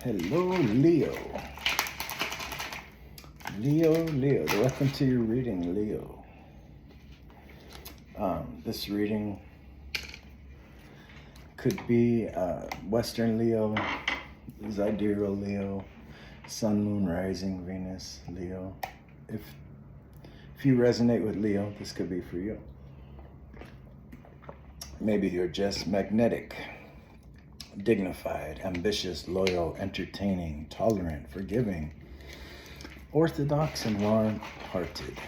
Hello, Leo. Leo. Welcome to your reading, Leo. This reading could be Western Leo, Zodiacal Leo, Sun, Moon, Rising, Venus, Leo. If you resonate with Leo, this could be for you. Maybe you're just magnetic, dignified, ambitious, loyal, entertaining, tolerant, forgiving, orthodox, and warm-hearted.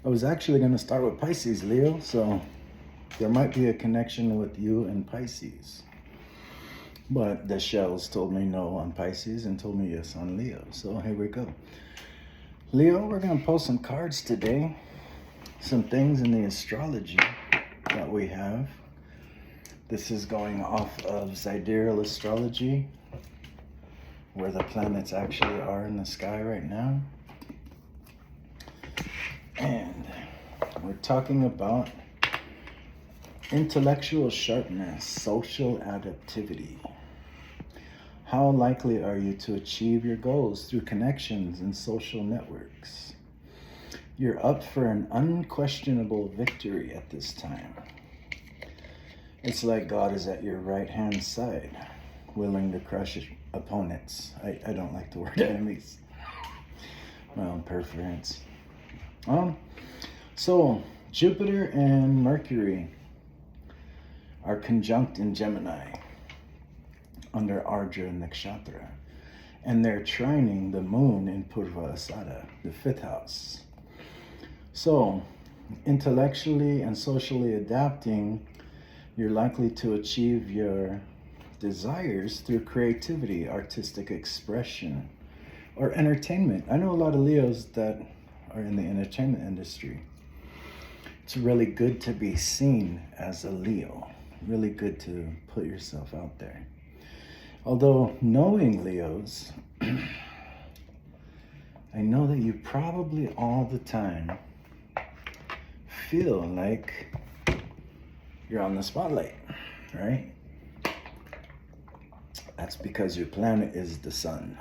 I was actually going to start with Pisces, Leo, so there might be a connection with you and Pisces. But the shells told me no on Pisces and told me yes on Leo, so here we go. Leo, we're going to pull some cards today, some things in the astrology that we have. This is going off of sidereal astrology, where the planets actually are in the sky right now. And we're talking about intellectual sharpness, social adaptivity. How likely are you to achieve your goals through connections and social networks? You're up for an unquestionable victory at this time. It's like God is at your right-hand side, willing to crush opponents. I don't like the word enemies. My own preference. So Jupiter and Mercury are conjunct in Gemini under Ardra Nakshatra, and they're trining the moon in Purva Asada, the 5th house. So intellectually and socially adapting, you're likely to achieve your desires through creativity, artistic expression, or entertainment. I know a lot of Leos that are in the entertainment industry. It's really good to be seen as a Leo. Really good to put yourself out there. Although knowing Leos, I know that you probably all the time feel like you're on the spotlight, right? That's because your planet is the sun.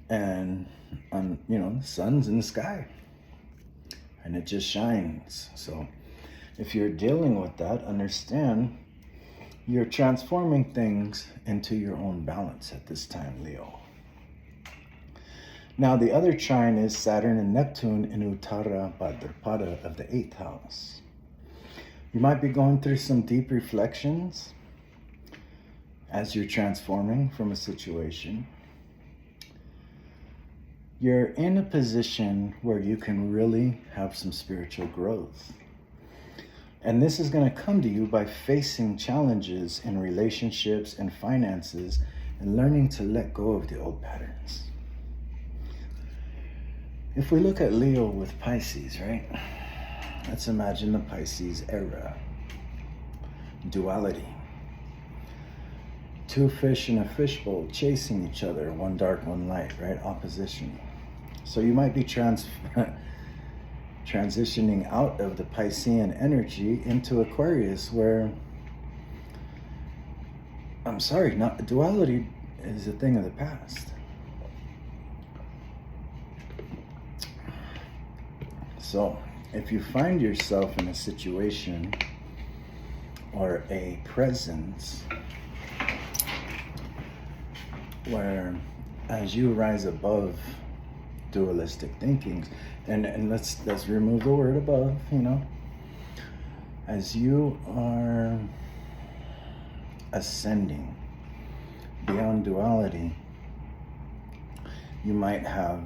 And the sun's in the sky and it just shines. So if you're dealing with that, understand you're transforming things into your own balance at this time, Leo. Now the other trine is Saturn and Neptune in Uttara Bhadrapada of the 8th house. You might be going through some deep reflections as you're transforming from a situation. You're in a position where you can really have some spiritual growth. And this is going to come to you by facing challenges in relationships and finances and learning to let go of the old patterns. If we look at Leo with Pisces, right? Let's imagine the Pisces era. Duality. Two fish in a fishbowl chasing each other, one dark, one light, right? Opposition. So you might be transitioning out of the Piscean energy into Aquarius, where, duality is a thing of the past. So if you find yourself in a situation or a presence where, as you rise above dualistic thinkings, and let's remove the word above, as you are ascending beyond duality, you might have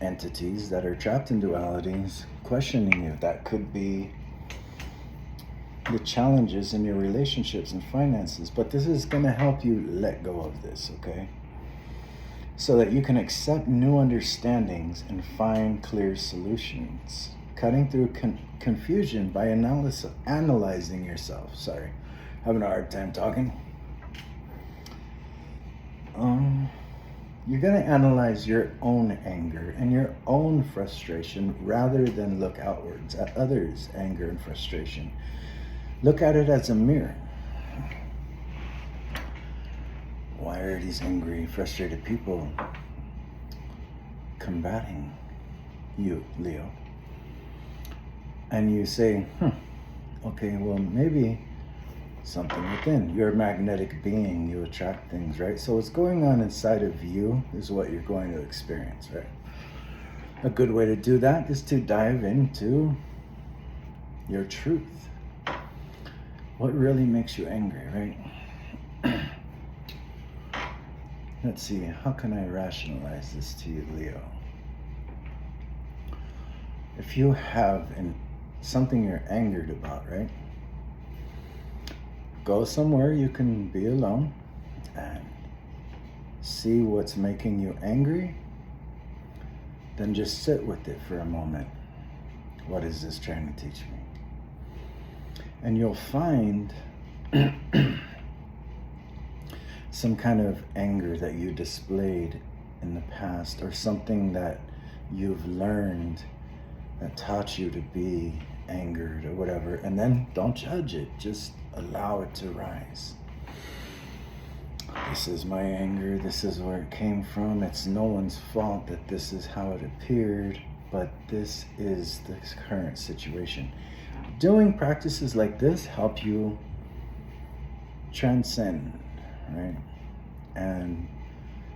entities that are trapped in dualities questioning you. That could be the challenges in your relationships and finances, but this is going to help you let go of this, okay? So that you can accept new understandings and find clear solutions, cutting through confusion by analyzing yourself. Sorry, having a hard time talking. You're going to analyze your own anger and your own frustration rather than look outwards at others' anger and frustration. Look at it as a mirror. Why are these angry, frustrated people combating you, Leo? And you say, okay, well, maybe something within. You're a magnetic being. You attract things, right? So what's going on inside of you is what you're going to experience, right? A good way to do that is to dive into your truth. What really makes you angry, right? Let's see, how can I rationalize this to you, Leo? If you have something you're angered about, right? Go somewhere you can be alone and see what's making you angry. Then just sit with it for a moment. What is this trying to teach me? And you'll find some kind of anger that you displayed in the past, or something that you've learned that taught you to be angered or whatever. And then don't judge it, just allow it to rise. This is my anger, this is where it came from. It's no one's fault that this is how it appeared, but this is the current situation. Doing practices like this help you transcend, right? And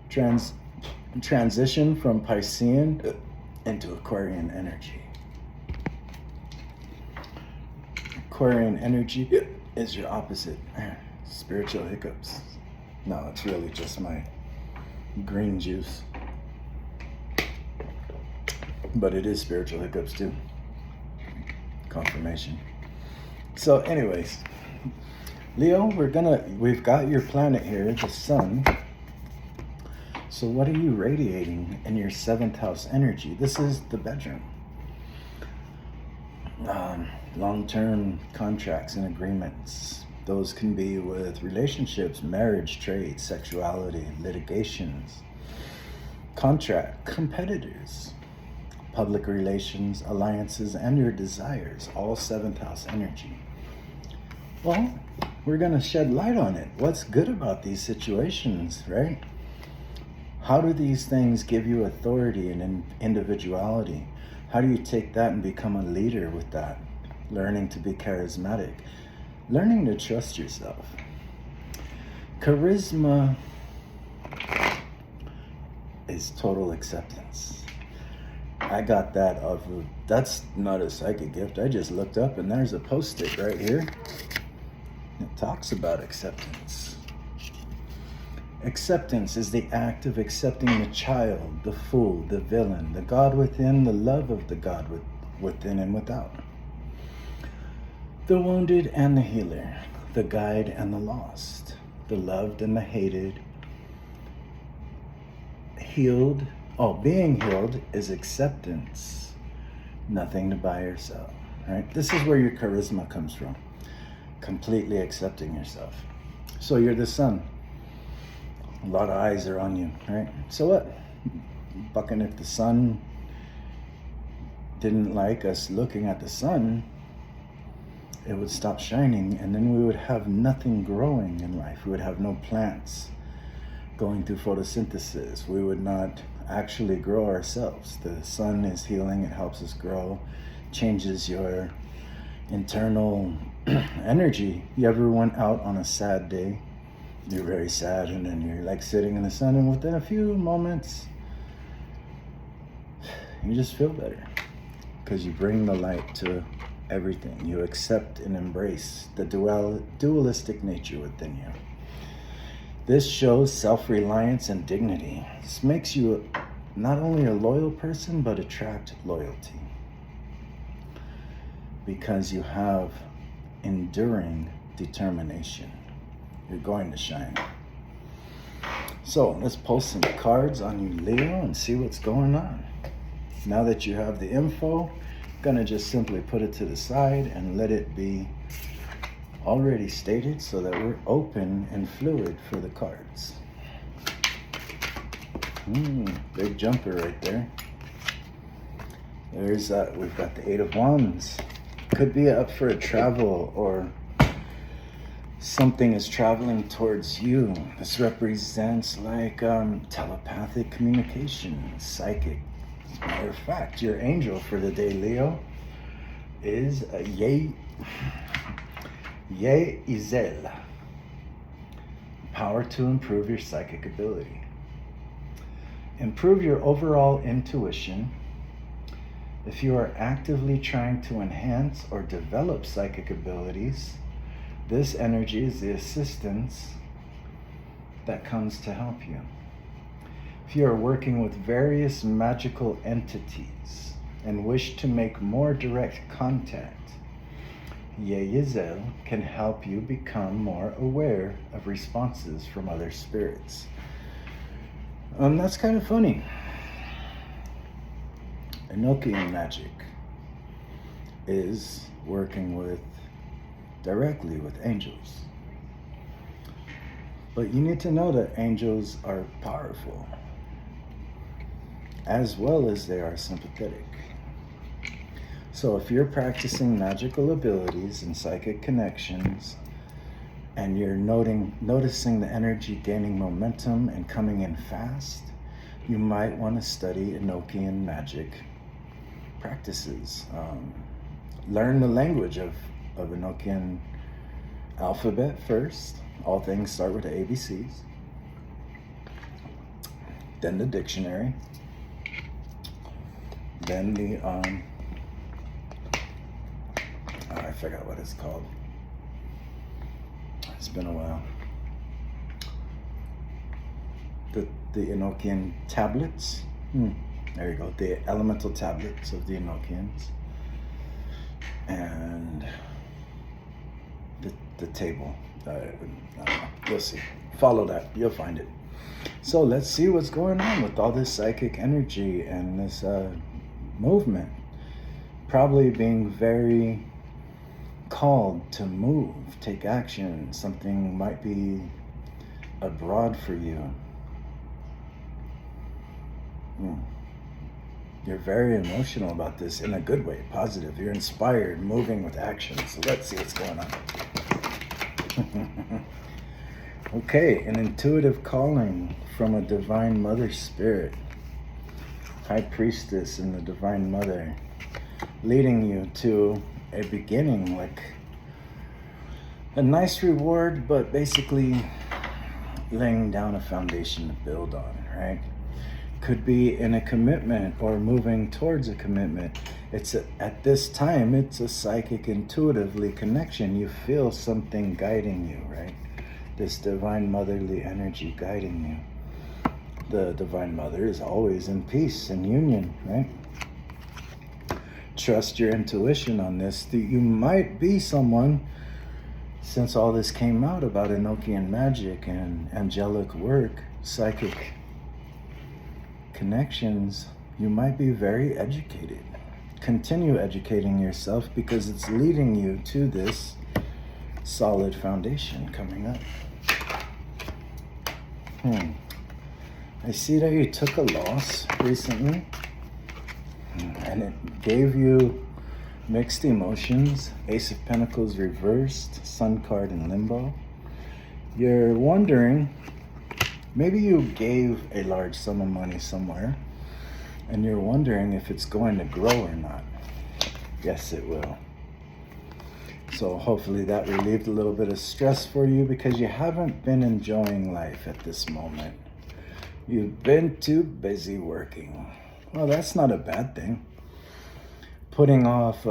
transition from Piscean into Aquarian energy. Aquarian energy is your opposite. Spiritual hiccups. No, it's really just my green juice. But it is spiritual hiccups too. Confirmation. So anyways, Leo, we've got your planet here, the sun. So what are you radiating in your 7th house energy? This is the bedroom. Long-term contracts and agreements. Those can be with relationships, marriage, trade, sexuality, litigations, contract, competitors, public relations, alliances, and your desires, all 7th house energy. Well, we're going to shed light on it. What's good about these situations, right? How do these things give you authority and individuality? How do you take that and become a leader with that? Learning to be charismatic. Learning to trust yourself. Charisma is total acceptance. I got that off of, that's not a psychic gift. I just looked up and there's a post-it right here. It talks about acceptance. Acceptance is the act of accepting the child, the fool, the villain, the God within, the love of the God within and without. The wounded and the healer, the guide and the lost, the loved and the hated. Being healed is acceptance, nothing to buy or sell, right? This is where your charisma comes from, completely accepting yourself. So you're the sun. A lot of eyes are on you, right? So what? Bucking, if the sun didn't like us looking at the sun, it would stop shining, and then we would have nothing growing in life. We would have no plants going through photosynthesis. We would not actually grow ourselves. The sun is healing, it helps us grow, changes your internal energy. You ever went out on a sad day? You're very sad, and then you're like sitting in the sun, and within a few moments, you just feel better because you bring the light to everything. You accept and embrace the dualistic nature within you. This shows self-reliance and dignity. This makes you not only a loyal person, but attract loyalty because you have enduring determination. You're going to shine. So let's post some cards on you, Leo, and see what's going on. Now that you have the info, I'm gonna just simply put it to the side and let it be already stated so that we're open and fluid for the cards. Big jumper right there. There's we've got the Eight of Wands. Could be up for a travel, or something is traveling towards you. This represents like telepathic communication, psychic. Matter of fact, your angel for the day, Leo, is Ye-Izel. Power to improve your psychic ability. Improve your overall intuition. If you are actively trying to enhance or develop psychic abilities, this energy is the assistance that comes to help you. If you are working with various magical entities and wish to make more direct contact, Ye-Izel can help you become more aware of responses from other spirits. That's kind of funny. Enochian magic is working directly with angels. But you need to know that angels are powerful, as well as they are sympathetic. So if you're practicing magical abilities and psychic connections, and you're noticing the energy gaining momentum and coming in fast, you might want to study Enochian magic practices. Learn the language of Enochian alphabet first. All things start with the ABCs. Then the dictionary. Then the I forgot what it's called. It's been a while. The Enochian tablets. There you go. The elemental tablets of the Enochians. And the table. You'll see. Follow that. You'll find it. So let's see what's going on with all this psychic energy and this movement. Probably being very called to move, take action. Something might be abroad for you. You're very emotional about this in a good way, positive. You're inspired, moving with action. So let's see what's going on. Okay, an intuitive calling from a divine mother spirit. High priestess and the divine mother leading you to a beginning, like a nice reward, but basically laying down a foundation to build on, right? Could be in a commitment or moving towards a commitment. At this time, it's a psychic, intuitively connection. You feel something guiding you, right? This divine motherly energy guiding you. The divine mother is always in peace and union, right? Trust your intuition on this. You might be someone, since all this came out about Enochian magic and angelic work, psychic connections, you might be very educated. Continue educating yourself because it's leading you to this solid foundation coming up. I see that you took a loss recently and it gave you mixed emotions. Ace of Pentacles reversed, Sun card in limbo. You're wondering, maybe you gave a large sum of money somewhere and you're wondering if it's going to grow or not. Yes, it will. So hopefully that relieved a little bit of stress for you because you haven't been enjoying life at this moment. You've been too busy working. Well, that's not a bad thing. Putting off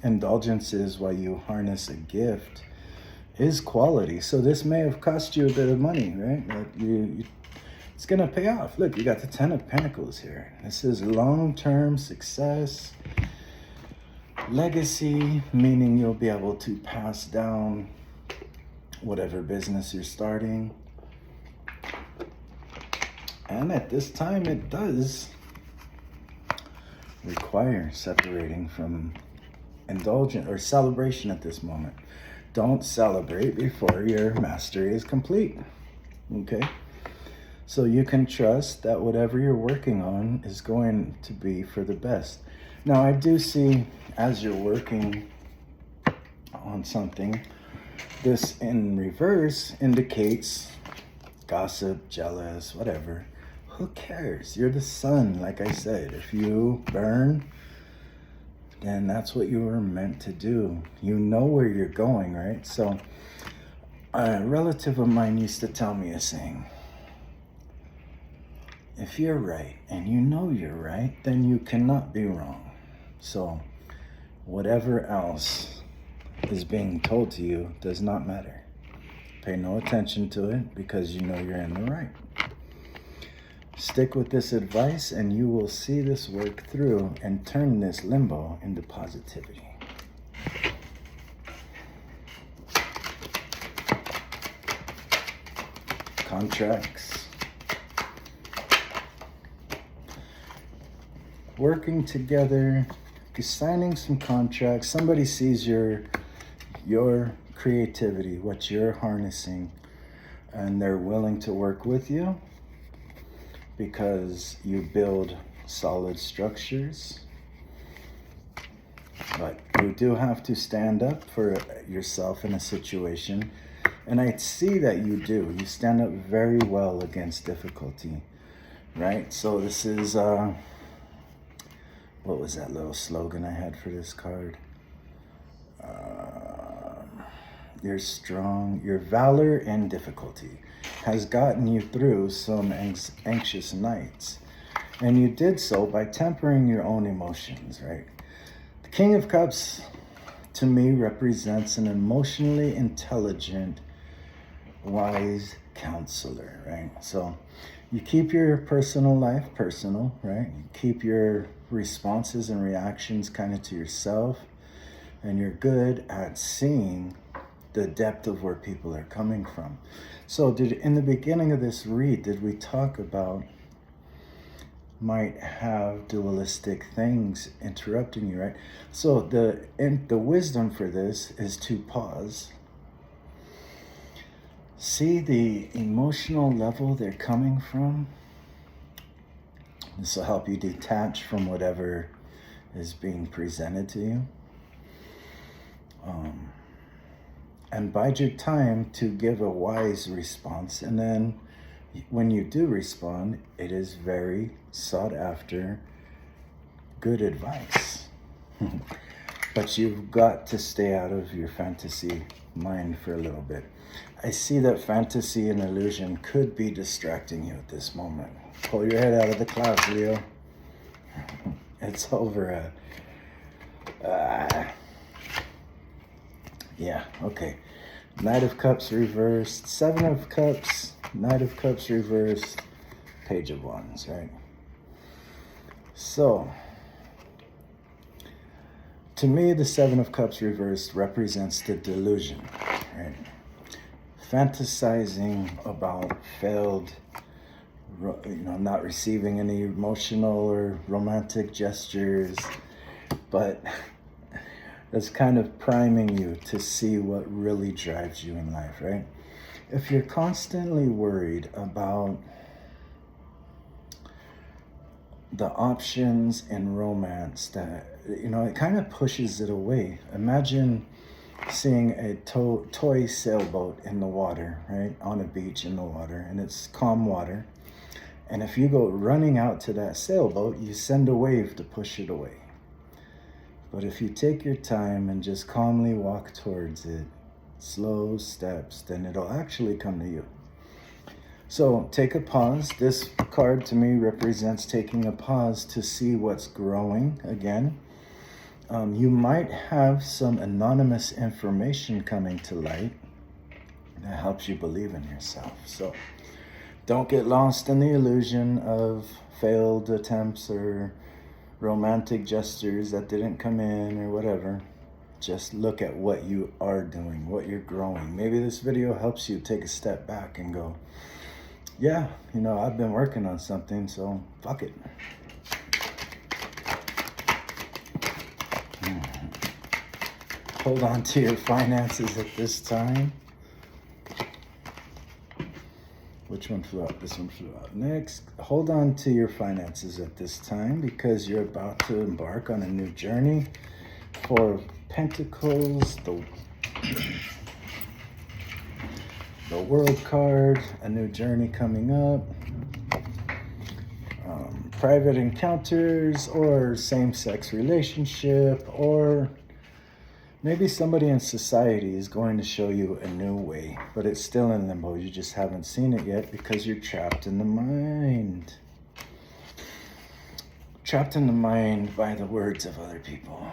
indulgences while you harness a gift is quality. So this may have cost you a bit of money, right? Like it's gonna pay off. Look, you got the Ten of Pentacles here. This is long-term success, legacy, meaning you'll be able to pass down whatever business you're starting. And at this time, it does require separating from indulgent or celebration at this moment. Don't celebrate before your mastery is complete. Okay? So you can trust that whatever you're working on is going to be for the best. Now, I do see as you're working on something, this in reverse indicates gossip, jealous, whatever. Who cares? You're the sun, like I said. If you burn, then that's what you were meant to do. You know where you're going, right? So a relative of mine used to tell me a saying: if you're right and you know you're right, then you cannot be wrong. So whatever else is being told to you does not matter. Pay no attention to it because you know you're in the right. Stick with this advice and you will see this work through and turn this limbo into positivity. Contracts. Working together, signing some contracts. Somebody sees your creativity, what you're harnessing, and they're willing to work with you because you build solid structures. But you do have to stand up for yourself in a situation. And I see that you do. You stand up very well against difficulty, right? So this is, what was that little slogan I had for this card? You're strong. Your valor in difficulty has gotten you through some anxious nights. And you did so by tempering your own emotions, right? The King of Cups, to me, represents an emotionally intelligent, wise counselor, right? So you keep your personal life personal, right? You keep your responses and reactions kind of to yourself, and you're good at seeing the depth of where people are coming from. So in the beginning of this read, did we talk about might have dualistic things interrupting you, right? So the wisdom for this is to pause. See the emotional level they're coming from. This will help you detach from whatever is being presented to you. And bide your time to give a wise response. And then when you do respond, it is very sought after, good advice. But you've got to stay out of your fantasy mind for a little bit. I see that fantasy and illusion could be distracting you at this moment. Pull your head out of the clouds, Leo. It's over. Yeah, okay. Knight of Cups reversed, Seven of Cups, Knight of Cups reversed, Page of Wands, right? So, to me, the Seven of Cups reversed represents the delusion, right? Fantasizing about failed, not receiving any emotional or romantic gestures, but that's kind of priming you to see what really drives you in life, right? If you're constantly worried about the options in romance, that, it kind of pushes it away. Imagine seeing a toy sailboat in the water, right? On a beach in the water, and it's calm water. And if you go running out to that sailboat, you send a wave to push it away. But if you take your time and just calmly walk towards it, slow steps, then it'll actually come to you. So take a pause. This card to me represents taking a pause to see what's growing again. You might have some anonymous information coming to light that helps you believe in yourself. So don't get lost in the illusion of failed attempts or romantic gestures that didn't come in or whatever. Just look at what you are doing, what you're growing. Maybe this video helps you take a step back and go, yeah, I've been working on something, so fuck it. Hold on to your finances at this time. Which one flew out? This one flew out. Next, hold on to your finances at this time because you're about to embark on a new journey. Four of Pentacles, the World card, a new journey coming up. Private encounters or same-sex relationship, or maybe somebody in society is going to show you a new way, but it's still in limbo. You just haven't seen it yet because you're trapped in the mind. Trapped in the mind by the words of other people.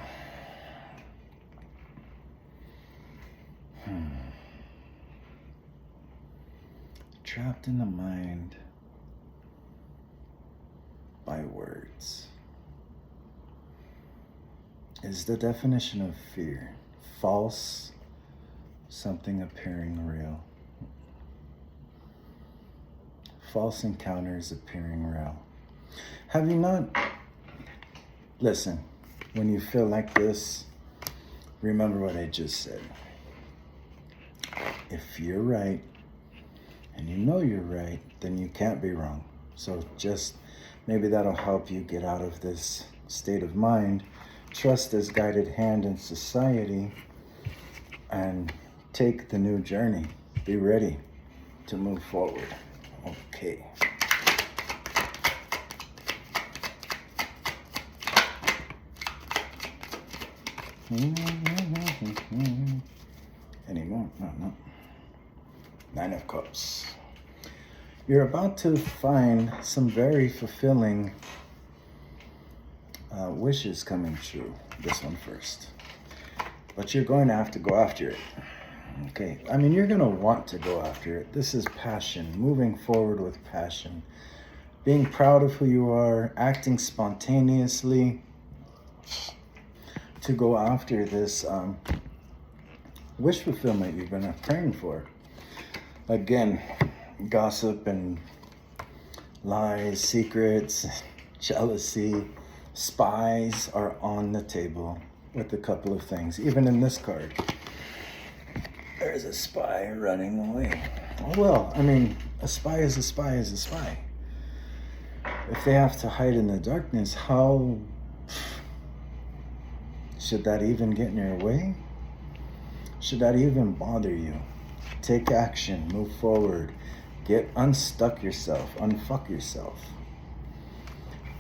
Trapped in the mind by words is the definition of fear. False, something appearing real. False encounters appearing real. Have you not? Listen, when you feel like this, remember what I just said. If you're right, and you know you're right, then you can't be wrong. So just maybe that'll help you get out of this state of mind. Trust this guided hand in society and take the new journey. Be ready to move forward. Okay. Any more? No. Nine of Cups. You're about to find some very fulfilling wishes coming true. This one first. But you're going to have to go after it. Okay. I mean, you're going to want to go after it. This is passion. Moving forward with passion. Being proud of who you are. Acting spontaneously. To go after this wish fulfillment you've been praying for. Again, gossip and lies, secrets, jealousy, spies are on the table with a couple of things. Even in this card, there's a spy running away. Oh, well, I mean, a spy is a spy is a spy. If they have to hide in the darkness, how should that even get in your way? Should that even bother you? Take action, move forward, unstuck yourself, unfuck yourself,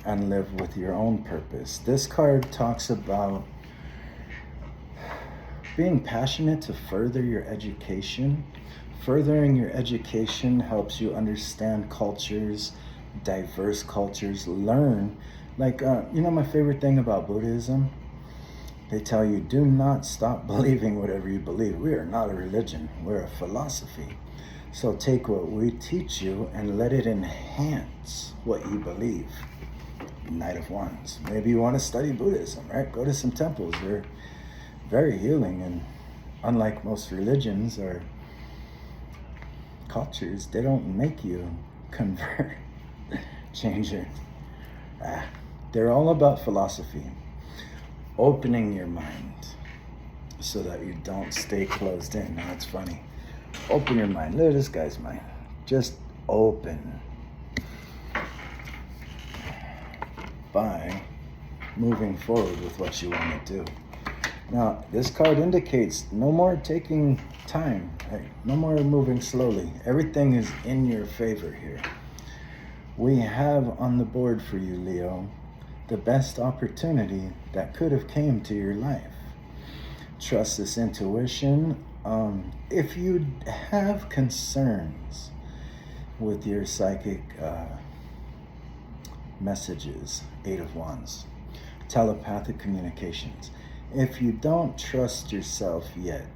and live with your own purpose. This card talks about being passionate to further your education. Furthering your education helps you understand cultures, diverse cultures, learn. Like, my favorite thing about Buddhism? They tell you, do not stop believing whatever you believe. We are not a religion. We're a philosophy. So take what we teach you and let it enhance what you believe. Knight of Wands. Maybe you want to study Buddhism, right? Go to some temples. They're very healing. And unlike most religions or cultures, they don't make you convert, change it. They're all about philosophy. Opening your mind so that you don't stay closed in. Now it's funny. Open your mind. Look at this guy's mind. Just open. By moving forward with what you want to do. Now, this card indicates no more taking time. Right? No more moving slowly. Everything is in your favor here. We have on the board for you, Leo, the best opportunity that could have came to your life. Trust this intuition. If you have concerns with your psychic messages, Eight of Wands, telepathic communications, if you don't trust yourself yet,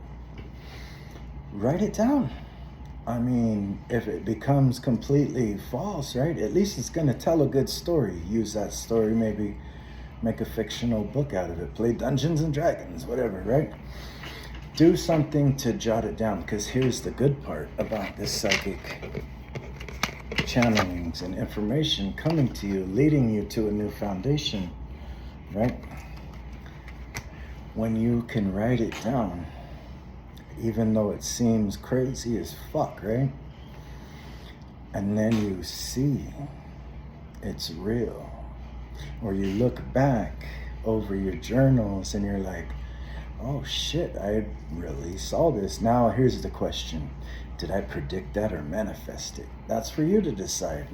write it down. I mean, if it becomes completely false, right, at least it's going to tell a good story. Use that story, maybe make a fictional book out of it. Play Dungeons and Dragons, whatever, right? Do something to jot it down, because here's the good part about this psychic channelings and information coming to you, leading you to a new foundation, right? When you can write it down, even though it seems crazy as fuck, right? and then you see it's real. Or you look back over your journals and you're like, oh shit, I really saw this. Now here's the question. Did I predict that or manifest it? That's for you to decide.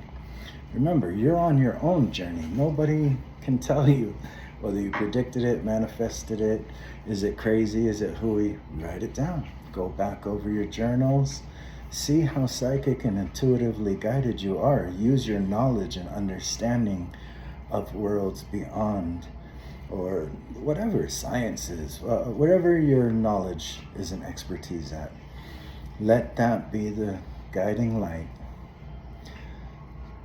Remember, you're on your own journey. Nobody can tell you whether you predicted it, manifested it. Is it crazy? Is it hooey? Write it down. Go back over your journals. See how psychic and intuitively guided you are. Use your knowledge and understanding of worlds beyond, or whatever science is, whatever your knowledge is and expertise at. Let that be the guiding light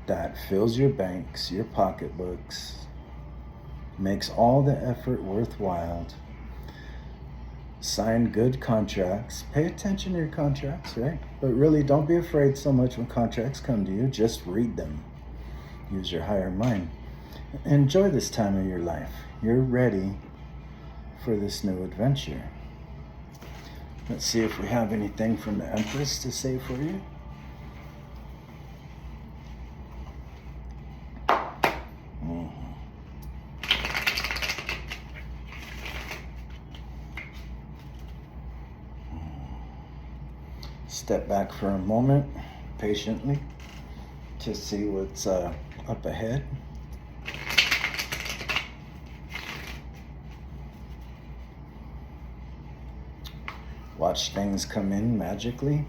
that fills your banks, your pocketbooks, makes all the effort worthwhile. Sign good contracts. Pay attention to your contracts, right? But really, don't be afraid so much when contracts come to you. Just read them. Use your higher mind. Enjoy this time of your life. You're ready for this new adventure. Let's see if we have anything from the Empress to say for you. Step back for a moment, patiently, to see what's up ahead. Watch things come in magically.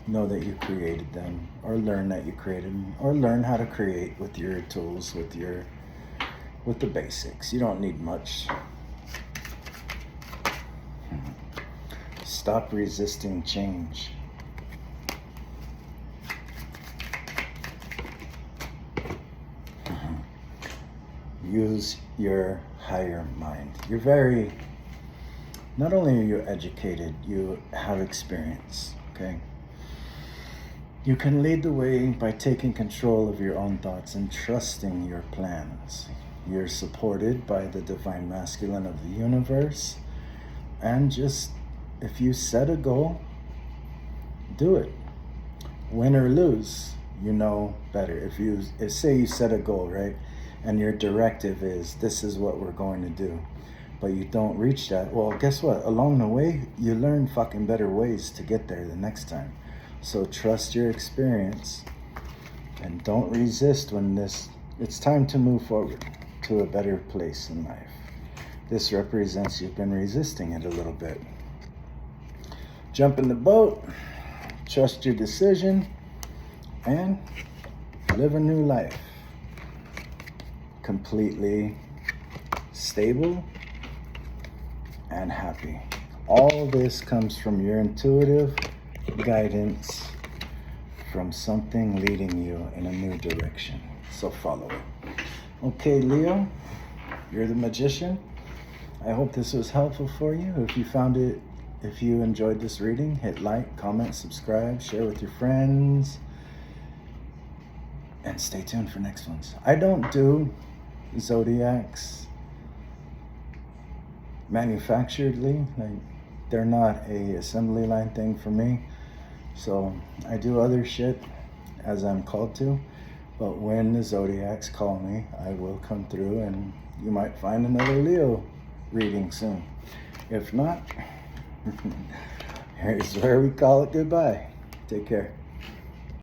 Know that you created them, or learn that you created them, or learn how to create with your tools, with the basics. You don't need much. Stop resisting change. Use your higher mind. Not only are you educated, you have experience, okay? You can lead the way by taking control of your own thoughts and trusting your plans. You're supported by the divine masculine of the universe. And just, if you set a goal, do it. Win or lose, you know better. If say you set a goal, right? And your directive is, this is what we're going to do. But you don't reach that, well, guess what? Along the way, you learn fucking better ways to get there the next time. So trust your experience and don't resist when it's time to move forward to a better place in life. This represents you've been resisting it a little bit. Jump in the boat, trust your decision, and live a new life. Completely stable and happy. All this comes from your intuitive guidance, from something leading you in a new direction. So follow it. Okay, Leo, you're the magician. I hope this was helpful for you. If you enjoyed this reading, hit like, comment, subscribe, share with your friends, and stay tuned for next ones. I don't do zodiacs manufacturedly, like they're not a assembly line thing for me. So I do other shit as I'm called to, but when the zodiacs call me, I will come through, and you might find another Leo reading soon. If not, here's where we call it goodbye. Take care.